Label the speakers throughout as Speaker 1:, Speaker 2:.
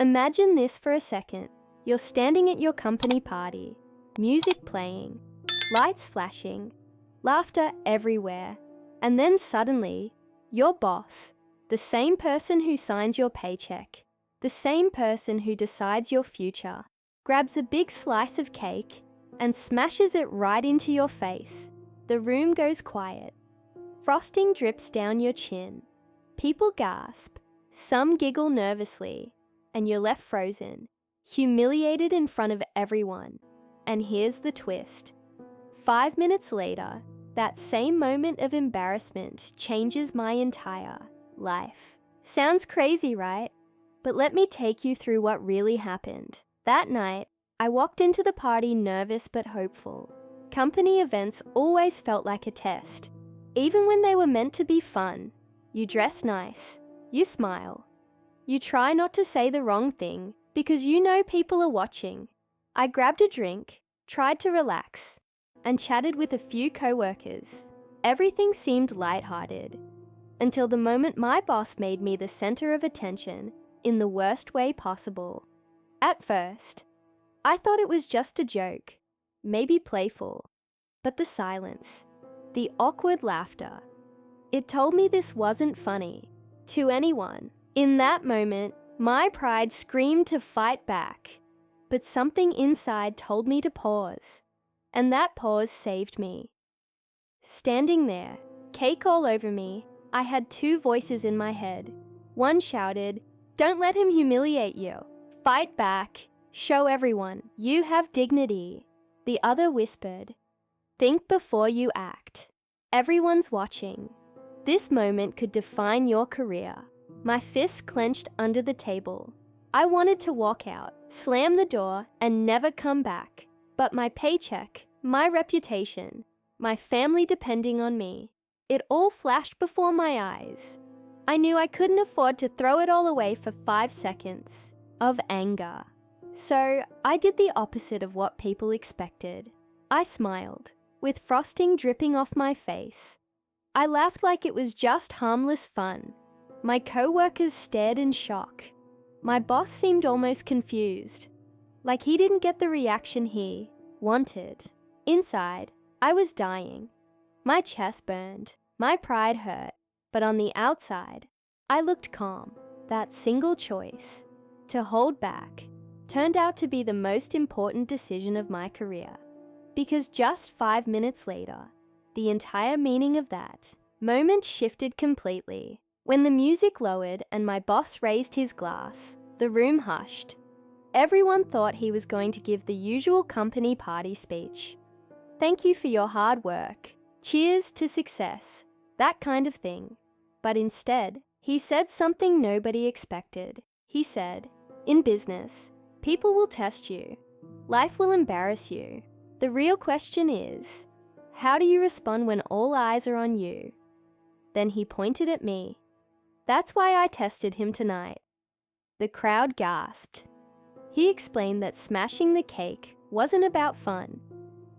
Speaker 1: Imagine this for a second. You're standing at your company party, music playing, lights flashing, laughter everywhere, and then suddenly, your boss, the same person who signs your paycheck, the same person who decides your future, grabs a big slice of cake and smashes it right into your face. The room goes quiet. Frosting drips down your chin. People gasp, some giggle nervously, and you're left frozen, humiliated in front of everyone. And here's the twist. 5 minutes later, that same moment of embarrassment changes my entire life. Sounds crazy, right? But let me take you through what really happened. That night, I walked into the party nervous but hopeful. Company events always felt like a test. Even when they were meant to be fun, you dress nice, you smile. You try not to say the wrong thing because you know people are watching. I grabbed a drink, tried to relax, and chatted with a few co-workers. Everything seemed lighthearted until the moment my boss made me the center of attention in the worst way possible. At first, I thought it was just a joke, maybe playful, but the silence, the awkward laughter, it told me this wasn't funny to anyone. In that moment, my pride screamed to fight back, but something inside told me to pause, and that pause saved me. Standing there, cake all over me, I had two voices in my head. One shouted, "Don't let him humiliate you. Fight back. Show everyone you have dignity." The other whispered, "Think before you act. Everyone's watching." This moment could define your career. My fists clenched under the table. I wanted to walk out, slam the door, and never come back. But my paycheck, my reputation, my family depending on me, it all flashed before my eyes. I knew I couldn't afford to throw it all away for 5 seconds of anger. So I did the opposite of what people expected. I smiled, with frosting dripping off my face. I laughed like it was just harmless fun. My co-workers stared in shock. My boss seemed almost confused, like he didn't get the reaction he wanted. Inside, I was dying. My chest burned, my pride hurt, but on the outside, I looked calm. That single choice, to hold back, turned out to be the most important decision of my career. Because just 5 minutes later, the entire meaning of that moment shifted completely. When the music lowered and my boss raised his glass, the room hushed. Everyone thought he was going to give the usual company party speech. "Thank you for your hard work. Cheers to success," that kind of thing. But instead, he said something nobody expected. He said, "In business, people will test you. Life will embarrass you. The real question is, how do you respond when all eyes are on you?" Then he pointed at me. That's why I tested him tonight. The crowd gasped. He explained that smashing the cake wasn't about fun.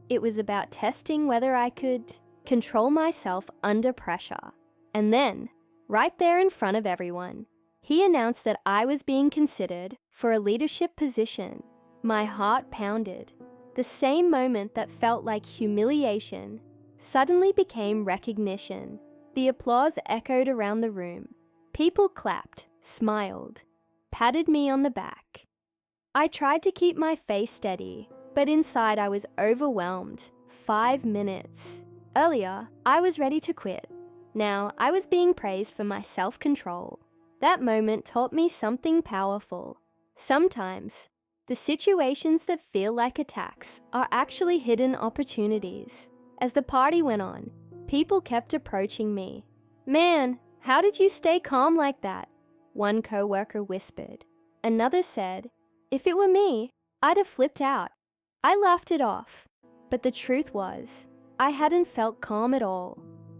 Speaker 1: It was about testing whether I could control myself under pressure. And then, right there in front of everyone, he announced that I was being considered for a leadership position. My heart pounded. The same moment that felt like humiliation suddenly became recognition. The applause echoed around the room. People clapped, smiled, patted me on the back. I tried to keep my face steady, but inside I was overwhelmed. 5 minutes. Earlier, I was ready to quit. Now, I was being praised for my self-control. That moment taught me something powerful. Sometimes, the situations that feel like attacks are actually hidden opportunities. As the party went on, people kept approaching me. "Man, how did you stay calm like that?" one co-worker whispered. Another said, "If it were me, I'd have flipped out." I laughed it off, but the truth was, I hadn't felt calm at all.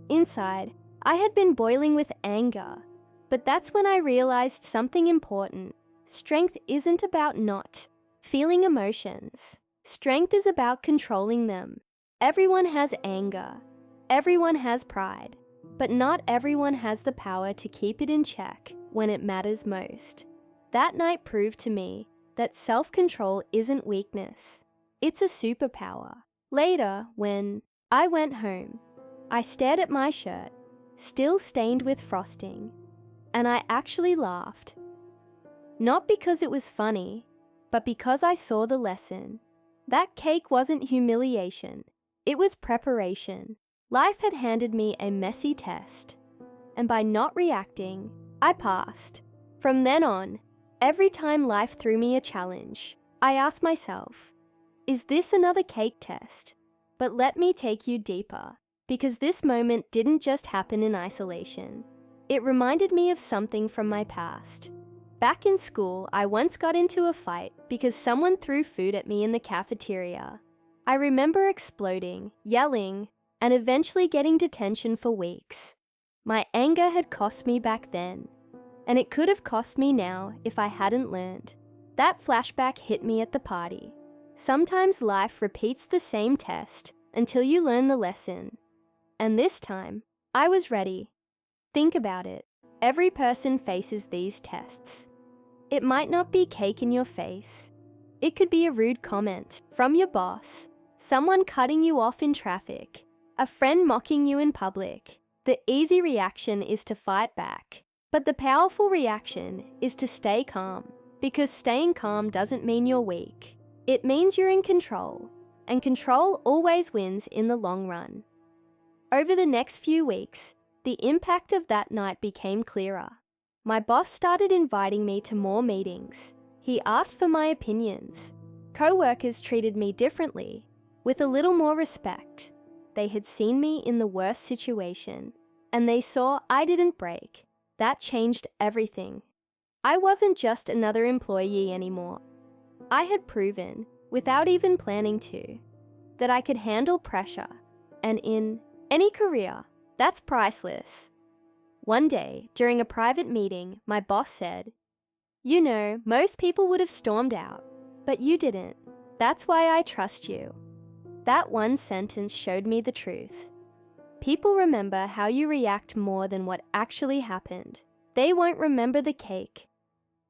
Speaker 1: Inside, I had been boiling with anger. But that's when I realized something important. Strength isn't about not feeling emotions. Strength is about controlling them. Everyone has anger. Everyone has pride. But not everyone has the power to keep it in check when it matters most. That night proved to me that self-control isn't weakness. It's a superpower. Later, when I went home, I stared at my shirt, still stained with frosting, and I actually laughed. Not because it was funny, but because I saw the lesson. That cake wasn't humiliation. It was preparation. Life had handed me a messy test, and by not reacting, I passed. From then on, every time life threw me a challenge, I asked myself, is this another cake test? But let me take you deeper, because this moment didn't just happen in isolation. It reminded me of something from my past. Back in school, I once got into a fight because someone threw food at me in the cafeteria. I remember exploding, yelling, and eventually getting detention for weeks. My anger had cost me back then, and it could have cost me now if I hadn't learned. That flashback hit me at the party. Sometimes life repeats the same test until you learn the lesson. And this time, I was ready. Think about it. Every person faces these tests. It might not be cake in your face. It could be a rude comment from your boss, someone cutting you off in traffic, a friend mocking you in public. The easy reaction is to fight back, but the powerful reaction is to stay calm, because staying calm doesn't mean you're weak. It means you're in control, and control always wins in the long run. Over the next few weeks, the impact of that night became clearer. My boss started inviting me to more meetings. He asked for my opinions. Co-workers treated me differently, with a little more respect. They had seen me in the worst situation, and they saw I didn't break. That changed everything. I wasn't just another employee anymore. I had proven, without even planning to, that I could handle pressure, and in any career, that's priceless. One day, during a private meeting, my boss said, "You know, most people would have stormed out, but you didn't. That's why I trust you." That one sentence showed me the truth. People remember how you react more than what actually happened. They won't remember the cake.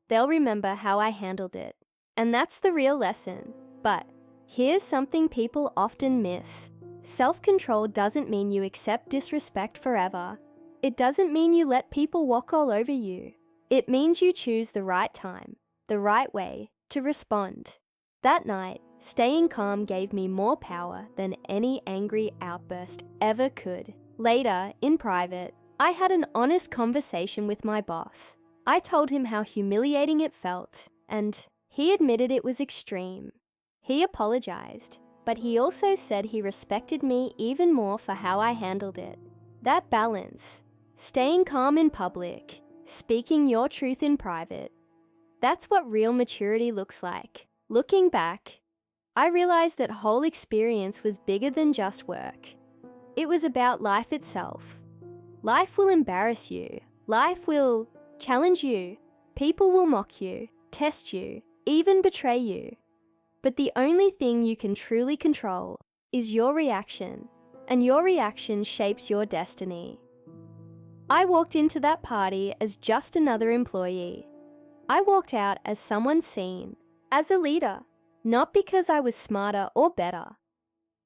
Speaker 1: They'll remember how I handled it. And that's the real lesson. But here's something people often miss. Self-control doesn't mean you accept disrespect forever. It doesn't mean you let people walk all over you. It means you choose the right time, the right way to respond. That night, staying calm gave me more power than any angry outburst ever could. Later, in private, I had an honest conversation with my boss. I told him how humiliating it felt, and he admitted it was extreme. He apologized, but he also said he respected me even more for how I handled it. That balance, staying calm in public, speaking your truth in private, that's what real maturity looks like. Looking back, I realized that whole experience was bigger than just work. It was about life itself. Life will embarrass you. Life will challenge you. People will mock you, test you, even betray you. But the only thing you can truly control is your reaction, and your reaction shapes your destiny. I walked into that party as just another employee. I walked out as someone seen, as a leader, not because I was smarter or better,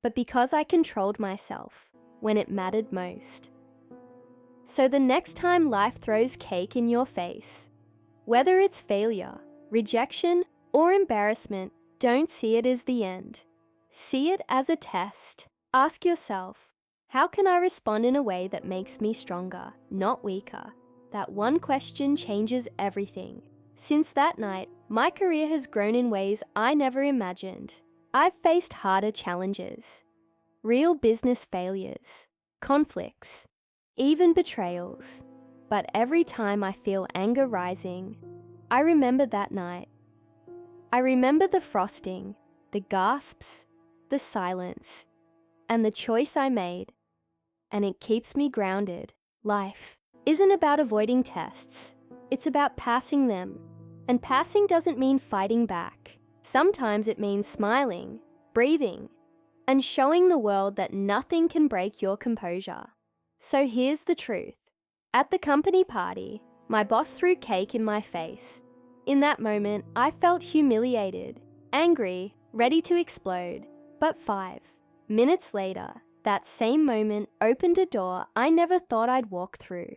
Speaker 1: but because I controlled myself when it mattered most. So the next time life throws cake in your face, whether it's failure, rejection, or embarrassment, don't see it as the end. See it as a test. Ask yourself, how can I respond in a way that makes me stronger, not weaker? That one question changes everything. Since that night, my career has grown in ways I never imagined. I've faced harder challenges, real business failures, conflicts, even betrayals. But every time I feel anger rising, I remember that night. I remember the frosting, the gasps, the silence, and the choice I made. And it keeps me grounded. Life isn't about avoiding tests. It's about passing them. And passing doesn't mean fighting back. Sometimes it means smiling, breathing, and showing the world that nothing can break your composure. So here's the truth. At the company party, my boss threw cake in my face. In that moment, I felt humiliated, angry, ready to explode. But 5 minutes later, that same moment opened a door I never thought I'd walk through.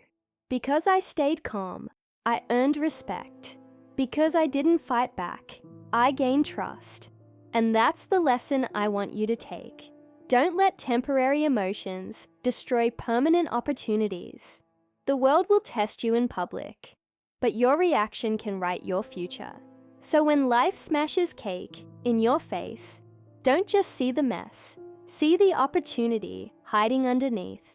Speaker 1: Because I stayed calm, I earned respect. Because I didn't fight back, I gained trust. And that's the lesson I want you to take. Don't let temporary emotions destroy permanent opportunities. The world will test you in public, but your reaction can write your future. So when life smashes cake in your face, don't just see the mess, see the opportunity hiding underneath.